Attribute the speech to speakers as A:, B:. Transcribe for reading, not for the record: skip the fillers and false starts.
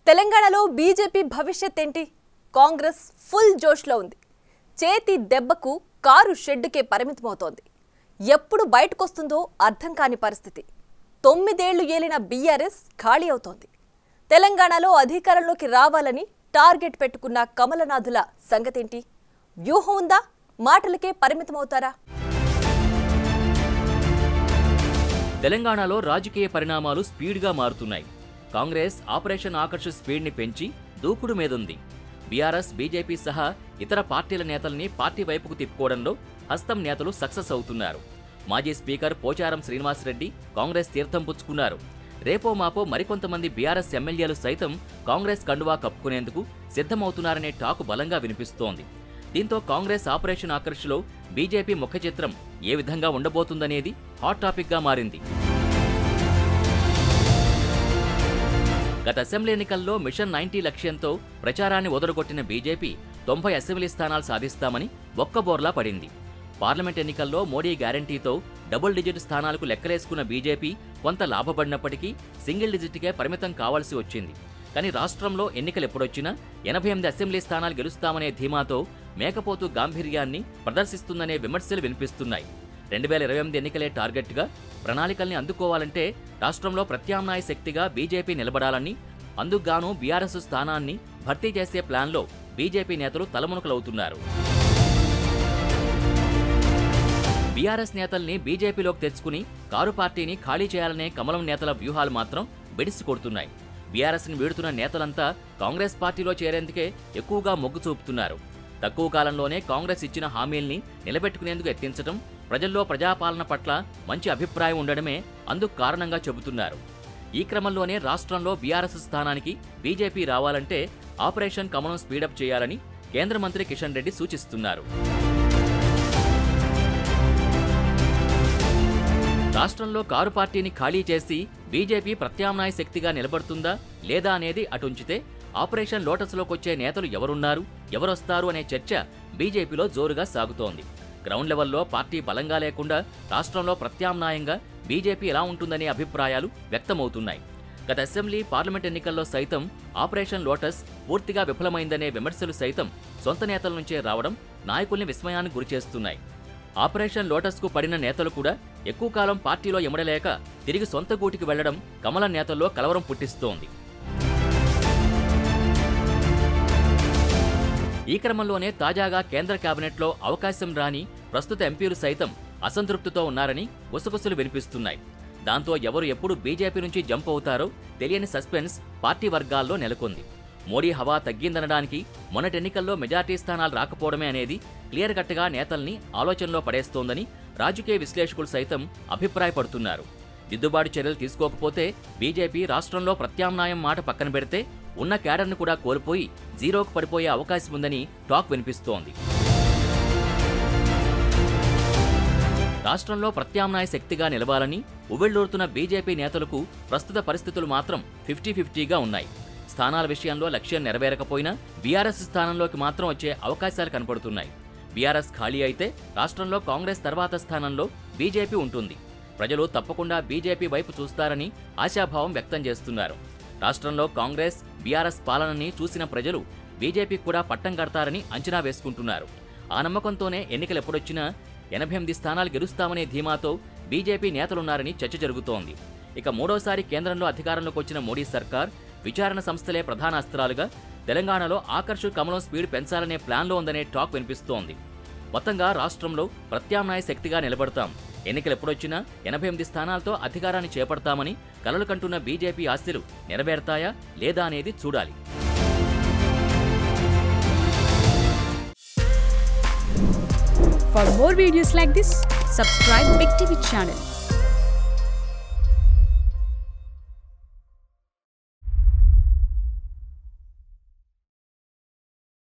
A: తెలంగాణలో బీజేపీ భవిష్యత్ ఏంటి? కాంగ్రెస్ ఫుల్ జోష్లో ఉంది. చేతి దెబ్బకు కారు షెడ్డుకే పరిమితమవుతోంది. ఎప్పుడు బయటకొస్తుందో అర్థం కాని పరిస్థితి. 9 ఏళ్లు ఏలిన బీఆర్ఎస్ ఖాళీ అవుతోంది. తెలంగాణలో అధికారంలోకి రావాలని టార్గెట్ పెట్టుకున్న కమలనాథుల సంగతేంటి? వ్యూహం ఉందా? మాటలకే పరిమితమవుతారా?
B: తెలంగాణలో రాజకీయ పరిణామాలు స్పీడ్గా మారుతున్నాయి. కాంగ్రెస్ ఆపరేషన్ ఆకర్ష్ స్పీడ్ని పెంచి దూకుడు మీదుంది. బీఆర్ఎస్, బీజేపీ సహా ఇతర పార్టీల నేతల్ని పార్టీ వైపుకు తిప్పుకోవడంలో హస్తం నేతలు సక్సెస్ అవుతున్నారు. మాజీ స్పీకర్ పోచారం శ్రీనివాసరెడ్డి కాంగ్రెస్ తీర్థం పుచ్చుకున్నారు. రేపో మాపో మరికొంతమంది బీఆర్ఎస్ ఎమ్మెల్యేలు సైతం కాంగ్రెస్ కండువా కప్పుకునేందుకు సిద్ధమవుతున్నారనే టాకు బలంగా వినిపిస్తోంది. దీంతో కాంగ్రెస్ ఆపరేషన్ ఆకర్ష్లో బీజేపీ ముఖ చిత్రం ఏ విధంగా ఉండబోతుందనేది హాట్ టాపిక్గా మారింది. గత అసెంబ్లీ ఎన్నికల్లో మిషన్ 90 లక్ష్యంతో ప్రచారాన్ని వదలగొట్టిన బీజేపీ 90 అసెంబ్లీ స్థానాలు సాధిస్తామని ఒక్కబోర్లా పడింది. పార్లమెంట్ ఎన్నికల్లో మోడీ గ్యారంటీతో డబుల్ డిజిట్ స్థానాలకు లెక్కలేసుకున్న బీజేపీ కొంత లాభపడినప్పటికీ సింగిల్ డిజిట్కే పరిమితం కావాల్సి వచ్చింది. కానీ రాష్ట్రంలో ఎన్నికలు ఎప్పుడొచ్చినా 88 అసెంబ్లీ స్థానాలు గెలుస్తామనే ధీమాతో మేకపోతు గాంభీర్యాన్ని ప్రదర్శిస్తుందనే విమర్శలు వినిపిస్తున్నాయి. 2028 ఎన్నికలే టార్గెట్గా ప్రణాళికల్ని అందుకోవాలంటే రాష్ట్రంలో ప్రత్యామ్నాయ శక్తిగా బీజేపీ నిలబడాలని, అందుకుగాను బీఆర్ఎస్ స్థానాన్ని భర్తీ చేసే ప్లాన్లో బీజేపీ నేతలు తలమునకలవుతున్నారు. బీఆర్ఎస్ నేతల్ని బీజేపీలోకి తెచ్చుకుని కారు పార్టీని ఖాళీ చేయాలనే కమలం నేతల వ్యూహాలు మాత్రం బెడిసి కొడుతున్నాయి. బీఆర్ఎస్ని వీడుతున్న నేతలంతా కాంగ్రెస్ పార్టీలో చేరేందుకే ఎక్కువగా మొగ్గు చూపుతున్నారు. తక్కువ కాలంలోనే కాంగ్రెస్ ఇచ్చిన హామీల్ని నిలబెట్టుకునేందుకు యత్నించడం, ప్రజల్లో ప్రజాపాలన పట్ల మంచి అభిప్రాయం ఉండడమే అందుకు కారణంగా చెబుతున్నారు. ఈ క్రమంలోనే రాష్ట్రంలో బీఆర్ఎస్ స్థానానికి బీజేపీ రావాలంటే ఆపరేషన్ కమలం స్పీడప్ చేయాలని కేంద్ర మంత్రి కిషన్ రెడ్డి సూచిస్తున్నారు. రాష్ట్రంలో కారు పార్టీని ఖాళీ చేసి బీజేపీ ప్రత్యామ్నాయ శక్తిగా నిలబడుతుందా లేదా అనేది అటుంచితే ఆపరేషన్ లోటస్లోకొచ్చే నేతలు ఎవరున్నారు, ఎవరొస్తారు అనే చర్చ బీజేపీలో జోరుగా సాగుతోంది. గ్రౌండ్ లెవెల్లో పార్టీ బలంగా లేకుండా రాష్ట్రంలో ప్రత్యామ్నాయంగా బీజేపీ ఎలా ఉంటుందనే అభిప్రాయాలు వ్యక్తమవుతున్నాయి. గత అసెంబ్లీ, పార్లమెంట్ ఎన్నికల్లో సైతం ఆపరేషన్ లోటస్ పూర్తిగా విఫలమైందనే విమర్శలు సైతం సొంత నేతల నుంచే రావడం నాయకుల్ని విస్మయానికి గురిచేస్తున్నాయి. ఆపరేషన్ లోటస్కు పడిన నేతలు కూడా ఎక్కువ కాలం పార్టీలో ఇమడలేక తిరిగి సొంత గూటికి వెళ్లడం కమలం నేతల్లో కలవరం పుట్టిస్తోంది. ఈ క్రమంలోనే తాజాగా కేంద్ర కేబినెట్లో అవకాశం రాని ప్రస్తుత ఎంపీలు సైతం అసంతృప్తితో ఉన్నారని గుసగుసలు వినిపిస్తున్నాయి. దాంతో ఎవరు ఎప్పుడు బీజేపీ నుంచి జంప్ అవుతారో తెలియని సస్పెన్స్ పార్టీ వర్గాల్లో నెలకొంది. మోడీ హవా తగ్గిందనడానికి మొన్నటి ఎన్నికల్లో మెజార్టీ స్థానాలు రాకపోవడమే అనేది క్లియర్ కట్గా నేతల్ని ఆలోచనలో పడేస్తోందని రాజకీయ విశ్లేషకులు సైతం అభిప్రాయపడుతున్నారు. దిద్దుబాటు చర్యలు తీసుకోకపోతే బీజేపీ రాష్ట్రంలో ప్రత్యామ్నాయం మాట పక్కన పెడితే ఉన్న క్యాడర్ను కూడా కోల్పోయి జీరోకు పడిపోయే అవకాశం ఉందని టాక్ వినిపిస్తోంది. రాష్ట్రంలో ప్రత్యామ్నాయ శక్తిగా నిలవాలని ఉవ్విళ్లూరుతున్న బీజేపీ నేతలకు ప్రస్తుత పరిస్థితులు మాత్రం 50-50గా ఉన్నాయి. స్థానాల విషయంలో లక్ష్యం నెరవేరకపోయినా బీఆర్ఎస్ స్థానంలోకి మాత్రం వచ్చే అవకాశాలు కనపడుతున్నాయి. బీఆర్ఎస్ ఖాళీ అయితే రాష్ట్రంలో కాంగ్రెస్ తర్వాత స్థానంలో బీజేపీ ఉంటుంది. ప్రజలు తప్పకుండా బీజేపీ వైపు చూస్తారని ఆశాభావం వ్యక్తం చేస్తున్నారు. రాష్ట్రంలో కాంగ్రెస్, బీఆర్ఎస్ పాలనని చూసిన ప్రజలు బీజేపీకి కూడా పట్టం కడతారని అంచనా వేసుకుంటున్నారు. ఆ నమ్మకంతోనే ఎన్నికలు ఎప్పుడొచ్చినా 88 స్థానాలు గెలుస్తామనే ధీమాతో బీజేపీ నేతలున్నారని చర్చ జరుగుతోంది. ఇక మూడోసారి కేంద్రంలో అధికారంలోకి వచ్చిన మోడీ సర్కార్ విచారణ సంస్థలే ప్రధాన అస్త్రాలుగా తెలంగాణలో ఆకర్ష్ కమలం స్పీడ్ పెంచాలనే ప్లాన్లో ఉందనే టాక్ వినిపిస్తోంది. మొత్తంగా రాష్ట్రంలో ప్రత్యామ్నాయ శక్తిగా నిలబడతాం, ఎన్నికలు ఎప్పుడొచ్చినా 88 స్థానాలతో అధికారాన్ని చేపడతామని కలలు కంటున్న బీజేపీ ఆశలు నెరవేరతాయా లేదా అనేది చూడాలి.
C: For more videos like this, subscribe Big TV channel.